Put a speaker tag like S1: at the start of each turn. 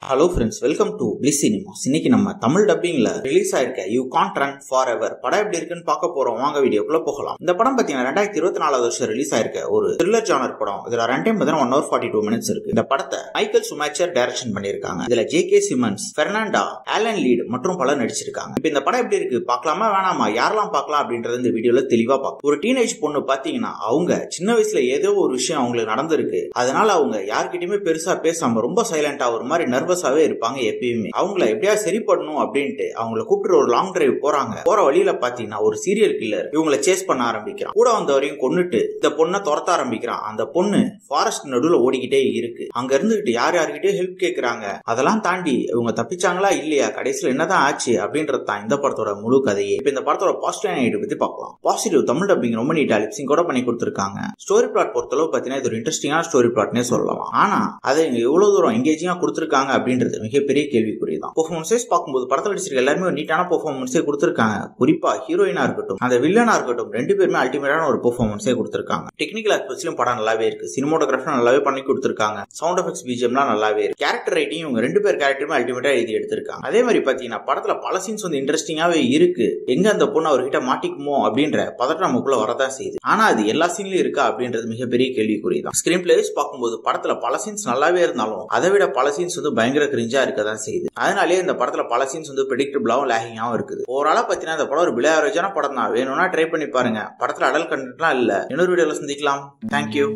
S1: Hello friends, welcome to Bliss Cinemas. இன்னைக்கு நம்ம தமிழ் டப்பிங்ல ரிலீஸ் ஆயிருக்க யூ கான்ட் ரன் ஃபார் எவர் படம் எப்படி இருக்குன்னு பார்க்க போறோம். வாங்க வீடியோக்குள்ள போகலாம். இந்த படம் பாத்தீங்கன்னா 2024 வருஷம் ரிலீஸ் ஆயிருக்க ஒரு த்ரில்லர் ஜானர் படம். இதுல ரன் டைம் 1 hour 42 minutes இருக்கு. இந்த படத்தை மைக்கேல் சுமேச்சர் டைரக்ஷன் பண்ணிருக்காங்க. இதுல ஜே.கே. சிமன்ஸ், பெர்னாண்டா, ஆலன் லீட் மற்றும் பலர் நடிச்சிருக்காங்க. இப்ப இந்த படம் எப்படி இருக்கு பார்க்கலாமா வேணாமா, யாரெல்லாம் பார்க்கலாம் அப்படின்றது இந்த வீடியோல தெளிவா பார்க்கலாம். ஒரு டீனேஜ் பொண்ணு பாத்தீங்கன்னா அவங்க சின்ன வயசுல ஏதோ ஒரு விஷயம் அவங்களுக்கு நடந்திருக்கு. அதனால அவங்க யார்கிட்டயுமே பெருசா பேசாம ரொம்ப சைலண்டா ஒரு மாதிரி நர்வஸாவே இருப்பாங்க. எப்பயுமே அவங்கள எப்படியா சரி பண்ணணும் அப்படின்ட்டு அவங்கள கூப்பிட்டு ஒரு லாங் டிரைவ் போறாங்க. போற வழியில பாத்தீங்கன்னா ஒரு சீரியல் கில்லர் இவங்களை சேஸ் பண்ண ஆரம்பிக்கிறான். கூட வந்தவரையும் கொன்னுட்டு இந்த பொண்ணை துரத்த ஆரம்பிக்கிறான். அந்த பொண்ணு ஃபாரஸ்ட் நடுவுல ஓடிக்கிட்டே இருக்கு. அங்க இருந்துகிட்டு யார்கிட்டயே ஹெல்ப் கேக்குறாங்க. அதெல்லாம் தாண்டி இவங்க தப்பிச்சாங்களா இல்லையா, கடைசியில் என்னதான் ஆச்சு அப்படின்றது தான் இந்த படத்தோட முழு கதையே. இப்ப இந்த படத்தோட பாசிட்டிவ் பத்தி பார்க்கலாம். பாசிட்டிவ் தமிழ் டப்பிங் ரொம்ப நீட்டா லிப்சிங் கூட பண்ணி கொடுத்திருக்காங்க. ஸ்டோரி பிளாட் பொறுத்தளவு பாத்தீங்கன்னா இது ஒரு இன்ட்ரெஸ்டிங்கான ஸ்டோரி பிளாட்னே சொல்லலாம். ஆனா அதை இங்க எவ்வளவு தூரம் எங்கேஜிங்கா கொடுத்திருக்காங்க அப்படின்றது மிகப்பெரிய கேள்விக்குறிதான். பெர்ஃபார்மன்ஸ் பார்க்கும்போது படத்தில் நடிச்சிருக்க எல்லாருமே ஒரு நீட்டான பெர்ஃபார்மன்ஸே கொடுத்திருக்காங்க. குறிப்பா ஹீரோயினா இருக்கட்டும் அந்த வில்லனா இருக்கட்டும் ரெண்டு பேருமே அல்டிமேட்டான ஒரு பெர்ஃபார்மன்ஸே கொடுத்திருக்காங்க. டெக்னிக்கல் ஆஸ்பெக்ட்ஸ்லயும் படம் நல்லாவே இருக்கு. சினிமோட்டோகிராஃபி நல்லாவே பண்ணி கொடுத்திருக்காங்க. சவுண்ட் எஃபெக்ட்ஸ் பிஜிஎம்லாம் நல்லாவே இருக்கு. கேரக்டர் ரைட்டிங் இவங்க ரெண்டு பேர் கேரக்டருமே அல்டிமேட்டா எழுதி எடுத்திருக்காங்க. அதே மாதிரி பாத்தீங்கன்னா படத்துல பல சீன்ஸ் வந்து இன்ட்ரெஸ்டிங்காவே இருக்கு. எங்க அந்த பொண்ணு அவர்கிட்ட மாட்டிக்குமோ அப்படின்ற பதட்டம் நமக்குள்ள வரதான் செய்யுது. ஆனா அது எல்லா சீன்லயும் இருக்கா அப்படின்றது மிகப்பெரிய கேள்விக்குறிதான். ஸ்கிரீன் பிளேஸ் பார்க்கும்போது படத்துல பல சீன்ஸ் நல்லாவே இருந்தாலும் அதை விட பல சீன்ஸ் வந்து பயங்கர கிரிஞ்சா இருக்கதான் செய்யுது. அதனாலே இந்த படத்துல பல சீன்ஸ் வந்து பிரெடிக்டபிளாவும் லேகிங்காவும் இருக்குது. ஓவராலா பாத்தீங்கன்னா இந்த படம் ஒரு பிலோ ஆவரேஜான படம் தான். வேணும்னா ட்ரை பண்ணி பாருங்க. படத்துல அடல் கண்டென்ட்லாம் இல்ல. இன்னொரு வீடியோல சந்திக்கலாம். தேங்க்யூ.